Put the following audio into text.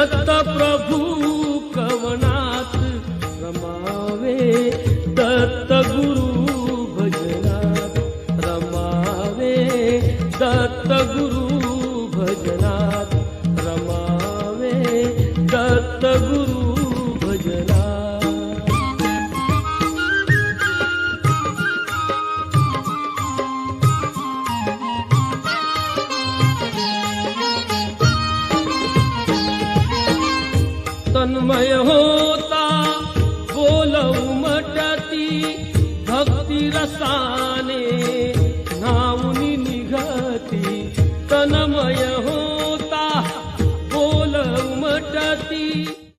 दत्त प्रभू कवनात रमावे, दत्त गुरु भजनात रमावे, दत्त गुरु भजनात रमावे, दत्त गुरु भजनात। तन्मय होता बोल उमटती भक्ती रसाने,